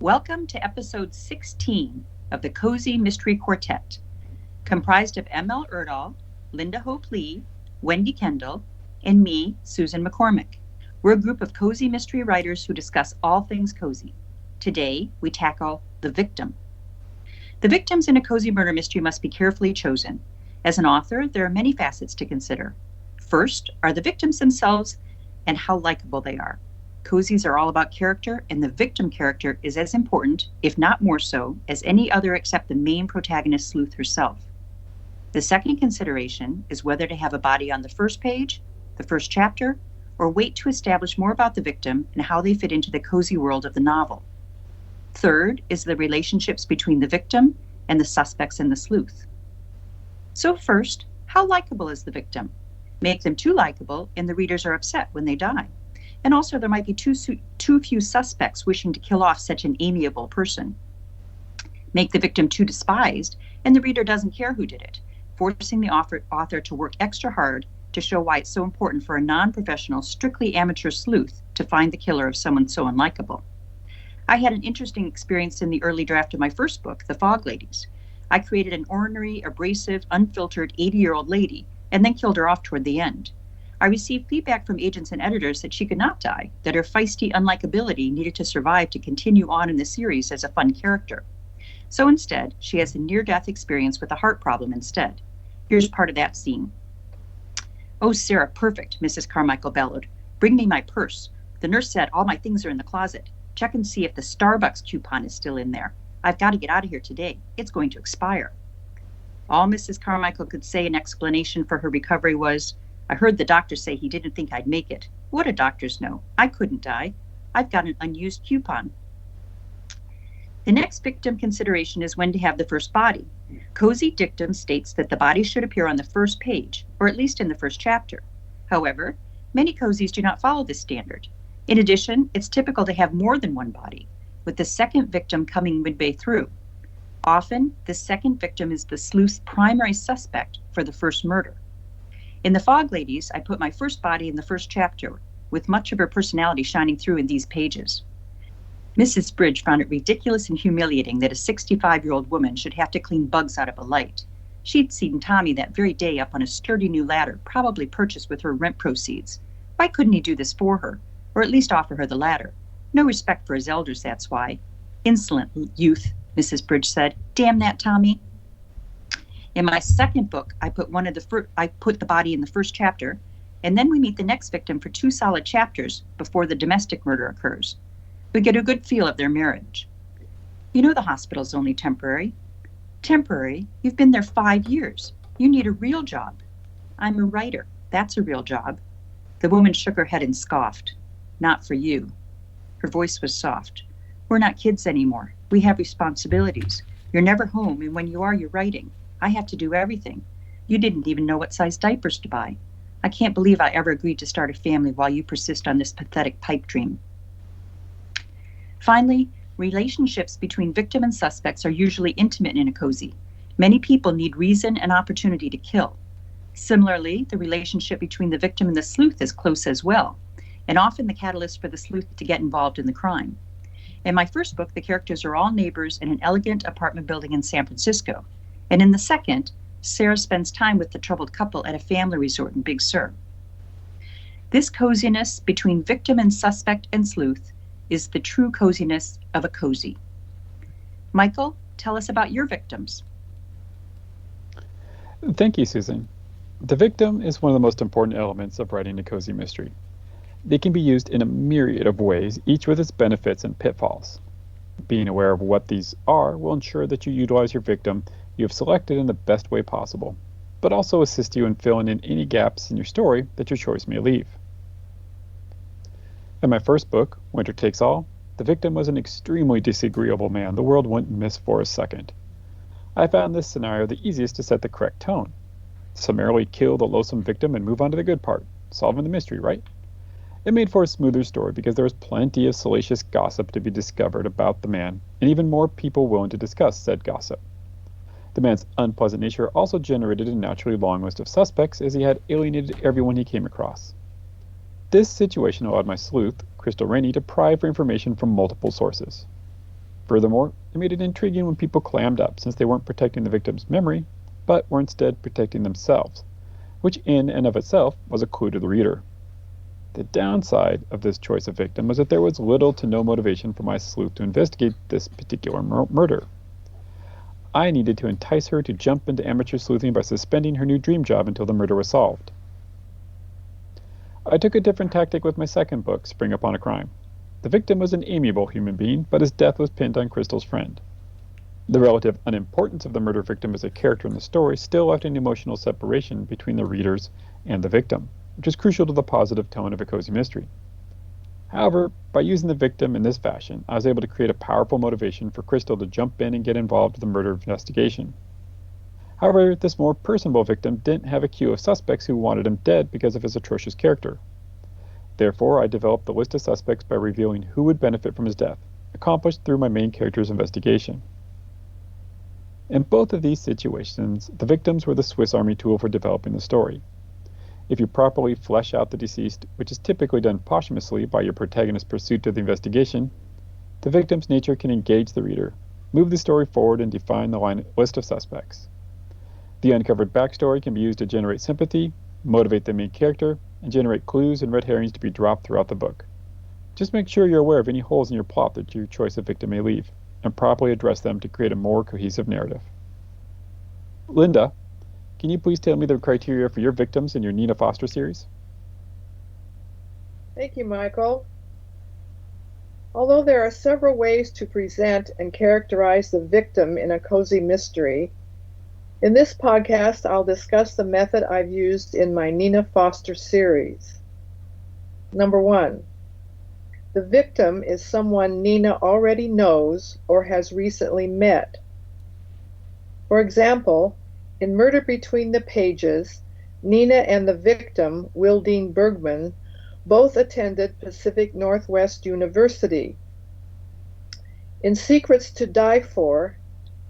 Welcome to episode 16 of the Cozy Mystery Quartet, comprised of M.L. Erdahl, Linda Hope Lee, Wendy Kendall, and me, Susan McCormick. We're a group of cozy mystery writers who discuss all things cozy. Today, we tackle the victim. The victims in a cozy murder mystery must be carefully chosen. As an author, there are many facets to consider. First are the victims themselves and how likable they are. Cozies are all about character, and the victim character is as important, if not more so, as any other except the main protagonist, Sleuth herself. The second consideration is whether to have a body on the first page, the first chapter, or wait to establish more about the victim and how they fit into the cozy world of the novel. Third is the relationships between the victim and the suspects and the sleuth. So first, how likable is the victim? Make them too likable and the readers are upset when they die. And also there might be too few suspects wishing to kill off such an amiable person. Make the victim too despised and the reader doesn't care who did it, forcing the author to work extra hard to show why it's so important for a non-professional, strictly amateur sleuth to find the killer of someone so unlikable. I had an interesting experience in the early draft of my first book, The Fog Ladies. I created an ornery, abrasive, unfiltered 80-year-old lady and then killed her off toward the end. I received feedback from agents and editors that she could not die, that her feisty unlikability needed to survive to continue on in the series as a fun character. So instead, she has a near-death experience with a heart problem instead. Here's part of that scene. "Oh, Sarah, perfect," Mrs. Carmichael bellowed. "Bring me my purse. The nurse said all my things are in the closet. Check and see if the Starbucks coupon is still in there. I've got to get out of here today. It's going to expire." All Mrs. Carmichael could say in explanation for her recovery was, "I heard the doctor say he didn't think I'd make it. What do doctors know? I couldn't die. I've got an unused coupon." The next victim consideration is when to have the first body. Cozy Dictum states that the body should appear on the first page, or at least in the first chapter. However, many cozies do not follow this standard. In addition, it's typical to have more than one body, with the second victim coming midway through. Often, the second victim is the sleuth's primary suspect for the first murder. In The Fog Ladies, I put my first body in the first chapter, with much of her personality shining through in these pages. Mrs. Bridge found it ridiculous and humiliating that a 65-year-old woman should have to clean bugs out of a light. She'd seen Tommy that very day up on a sturdy new ladder, probably purchased with her rent proceeds. Why couldn't he do this for her, or at least offer her the ladder? No respect for his elders, that's why. "Insolent youth," Mrs. Bridge said. "Damn that Tommy." In my second book, I put the body in the first chapter, and then we meet the next victim for 2 solid chapters before the domestic murder occurs. We get a good feel of their marriage. "You know the hospital's only temporary." "Temporary? You've been there 5 years. You need a real job." "I'm a writer. That's a real job." The woman shook her head and scoffed. "Not for you." Her voice was soft. "We're not kids anymore. We have responsibilities. You're never home, and when you are, you're writing. I have to do everything. You didn't even know what size diapers to buy. I can't believe I ever agreed to start a family while you persist on this pathetic pipe dream." Finally, relationships between victim and suspects are usually intimate in a cozy. Many people need reason and opportunity to kill. Similarly, the relationship between the victim and the sleuth is close as well, and often the catalyst for the sleuth to get involved in the crime. In my first book, the characters are all neighbors in an elegant apartment building in San Francisco. And in the second, Sarah spends time with the troubled couple at a family resort in Big Sur. This coziness between victim and suspect and sleuth is the true coziness of a cozy. Michael, tell us about your victims. Thank you, Susan. The victim is one of the most important elements of writing a cozy mystery. They can be used in a myriad of ways, each with its benefits and pitfalls. Being aware of what these are will ensure that you utilize your victim you have selected in the best way possible, but also assist you in filling in any gaps in your story that your choice may leave. In my first book, Winter Takes All, the victim was an extremely disagreeable man the world wouldn't miss for a second. I found this scenario the easiest to set the correct tone. Summarily kill the loathsome victim and move on to the good part, solving the mystery, right? It made for a smoother story because there was plenty of salacious gossip to be discovered about the man, and even more people willing to discuss said gossip. The man's unpleasant nature also generated a naturally long list of suspects as he had alienated everyone he came across. This situation allowed my sleuth, Crystal Rainey, to pry for information from multiple sources. Furthermore, it made it intriguing when people clammed up since they weren't protecting the victim's memory, but were instead protecting themselves, which in and of itself was a clue to the reader. The downside of this choice of victim was that there was little to no motivation for my sleuth to investigate this particular murder. I needed to entice her to jump into amateur sleuthing by suspending her new dream job until the murder was solved. I took a different tactic with my second book, Spring Upon a Crime. The victim was an amiable human being, but his death was pinned on Crystal's friend. The relative unimportance of the murder victim as a character in the story still left an emotional separation between the readers and the victim, which is crucial to the positive tone of a cozy mystery. However, by using the victim in this fashion, I was able to create a powerful motivation for Crystal to jump in and get involved with the murder investigation. However, this more personable victim didn't have a queue of suspects who wanted him dead because of his atrocious character. Therefore, I developed the list of suspects by revealing who would benefit from his death, accomplished through my main character's investigation. In both of these situations, the victims were the Swiss Army tool for developing the story. If you properly flesh out the deceased, which is typically done posthumously by your protagonist's pursuit of the investigation, the victim's nature can engage the reader, move the story forward, and define the list of suspects. The uncovered backstory can be used to generate sympathy, motivate the main character, and generate clues and red herrings to be dropped throughout the book. Just make sure you're aware of any holes in your plot that your choice of victim may leave, and properly address them to create a more cohesive narrative. Linda, can you please tell me the criteria for your victims in your Nina Foster series? Thank you, Michael. Although there are several ways to present and characterize the victim in a cozy mystery, in this podcast I'll discuss the method I've used in my Nina Foster series. Number 1. The victim is someone Nina already knows or has recently met. For example, in Murder Between the Pages, Nina and the victim, Wildine Bergman, both attended Pacific Northwest University. In Secrets to Die For,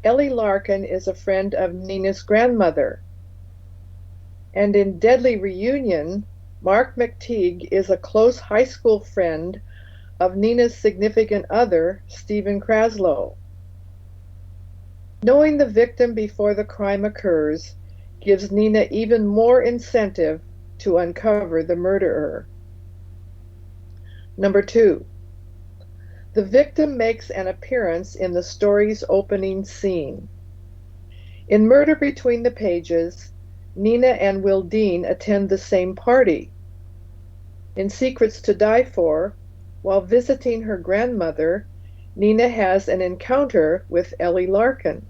Ellie Larkin is a friend of Nina's grandmother. And in Deadly Reunion, Mark McTeague is a close high school friend of Nina's significant other, Stephen Kraslow. Knowing the victim before the crime occurs gives Nina even more incentive to uncover the murderer. Number 2. The victim makes an appearance in the story's opening scene. In Murder Between the Pages, Nina and Wildine attend the same party. In Secrets to Die For, while visiting her grandmother, Nina has an encounter with Ellie Larkin.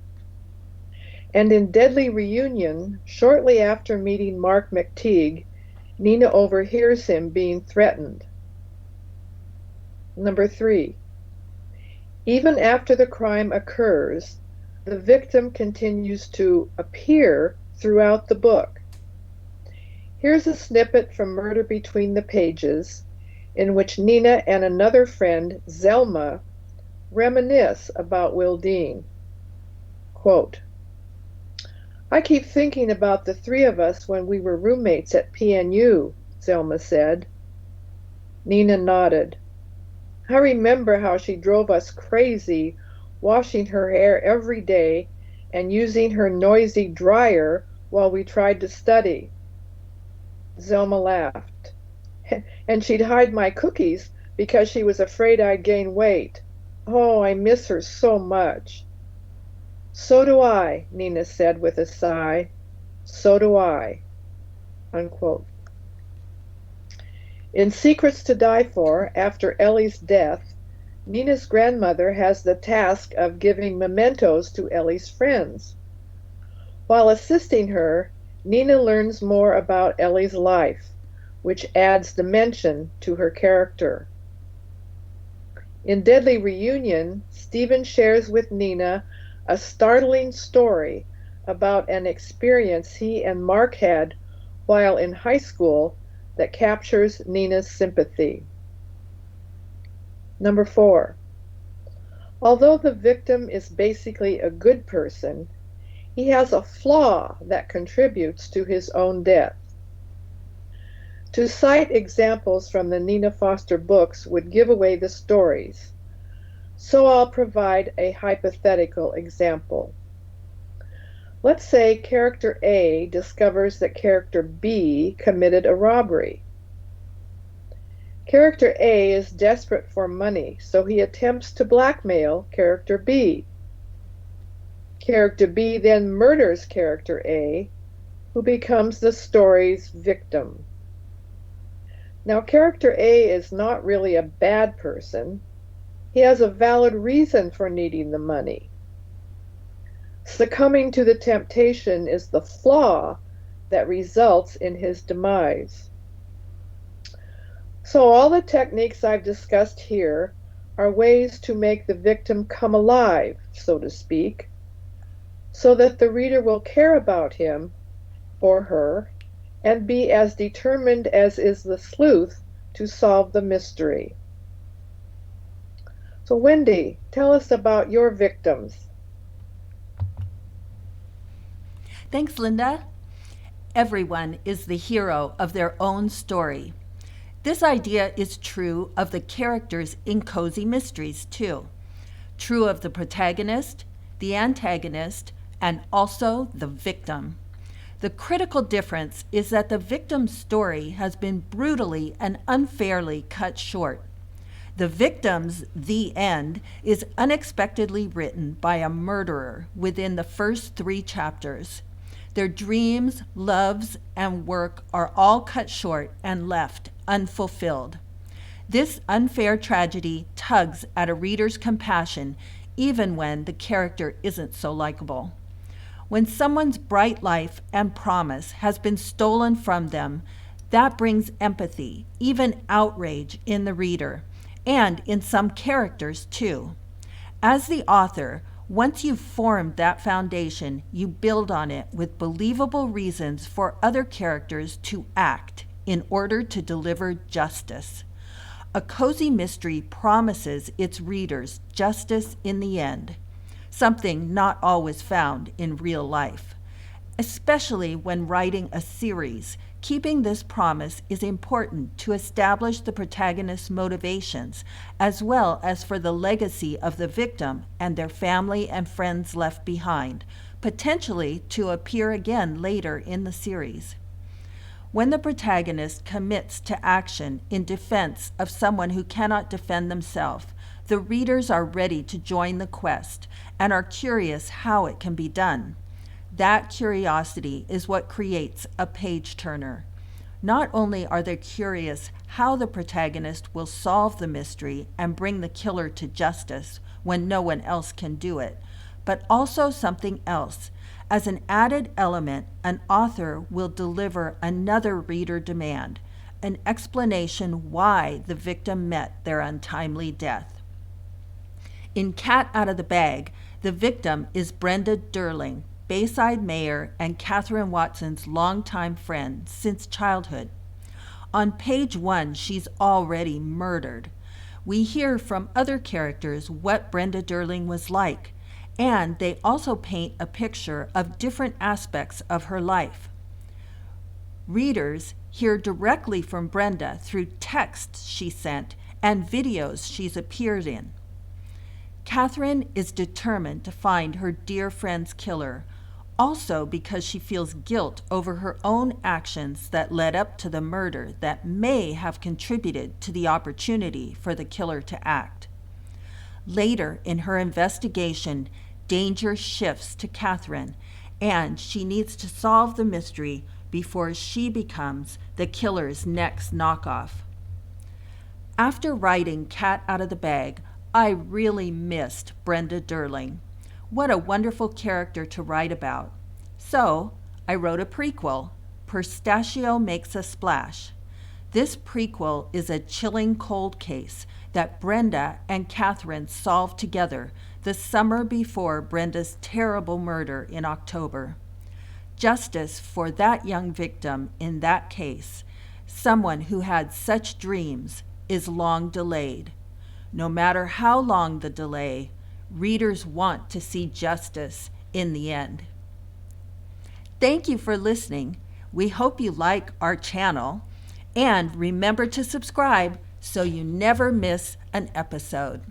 And in Deadly Reunion, shortly after meeting Mark McTeague, Nina overhears him being threatened. Number 3. Even after the crime occurs, the victim continues to appear throughout the book. Here's a snippet from Murder Between the Pages, in which Nina and another friend, Zelma, reminisce about Wildine. Quote, "I keep thinking about the three of us when we were roommates at PNU," Zelma said. Nina nodded. "I remember how she drove us crazy, washing her hair every day and using her noisy dryer while we tried to study." Zelma laughed. "And she'd hide my cookies because she was afraid I'd gain weight. Oh, I miss her so much." "So do I," Nina said with a sigh. "So do I." Unquote. In Secrets to Die For, after Ellie's death, Nina's grandmother has the task of giving mementos to Ellie's friends. While assisting her, Nina learns more about Ellie's life, which adds dimension to her character. In Deadly Reunion, Stephen shares with Nina a startling story about an experience he and Mark had while in high school that captures Nina's sympathy. Number 4. Although the victim is basically a good person, he has a flaw that contributes to his own death. To cite examples from the Nina Foster books would give away the stories. So I'll provide a hypothetical example. Let's say character A discovers that character B committed a robbery. Character A is desperate for money, so he attempts to blackmail character B. Character B then murders character A, who becomes the story's victim. Now, character A is not really a bad person. He has a valid reason for needing the money. Succumbing to the temptation is the flaw that results in his demise. So all the techniques I've discussed here are ways to make the victim come alive, so to speak, so that the reader will care about him or her and be as determined as is the sleuth to solve the mystery. So Wendy, tell us about your victims. Thanks, Linda. Everyone is the hero of their own story. This idea is true of the characters in Cozy Mysteries, too. True of the protagonist, the antagonist, and also the victim. The critical difference is that the victim's story has been brutally and unfairly cut short. The victim's "the end" is unexpectedly written by a murderer within the first 3 chapters. Their dreams, loves, and work are all cut short and left unfulfilled. This unfair tragedy tugs at a reader's compassion even when the character isn't so likable. When someone's bright life and promise has been stolen from them, that brings empathy, even outrage in the reader, and in some characters too. As the author, once you've formed that foundation, you build on it with believable reasons for other characters to act in order to deliver justice. A cozy mystery promises its readers justice in the end, something not always found in real life. Especially when writing a series, keeping this promise is important to establish the protagonist's motivations, as well as for the legacy of the victim and their family and friends left behind, potentially to appear again later in the series. When the protagonist commits to action in defense of someone who cannot defend themselves, the readers are ready to join the quest and are curious how it can be done. That curiosity is what creates a page-turner. Not only are they curious how the protagonist will solve the mystery and bring the killer to justice when no one else can do it, but also something else. As an added element, an author will deliver another reader demand, an explanation why the victim met their untimely death. In Cat Out of the Bag, the victim is Brenda Durling, Bayside mayor and Catherine Watson's longtime friend since childhood. On page 1, she's already murdered. We hear from other characters what Brenda Durling was like, and they also paint a picture of different aspects of her life. Readers hear directly from Brenda through texts she sent and videos she's appeared in. Catherine is determined to find her dear friend's killer, also because she feels guilt over her own actions that led up to the murder that may have contributed to the opportunity for the killer to act. Later in her investigation, danger shifts to Catherine, and she needs to solve the mystery before she becomes the killer's next knockoff. After writing Cat Out of the Bag, I really missed Brenda Durling. What a wonderful character to write about. So, I wrote a prequel, Pistachio Makes a Splash. This prequel is a chilling cold case that Brenda and Catherine solved together the summer before Brenda's terrible murder in October. Justice for that young victim in that case, someone who had such dreams, is long delayed. No matter how long the delay, readers want to see justice in the end. Thank you for listening. We hope you like our channel, and remember to subscribe so you never miss an episode.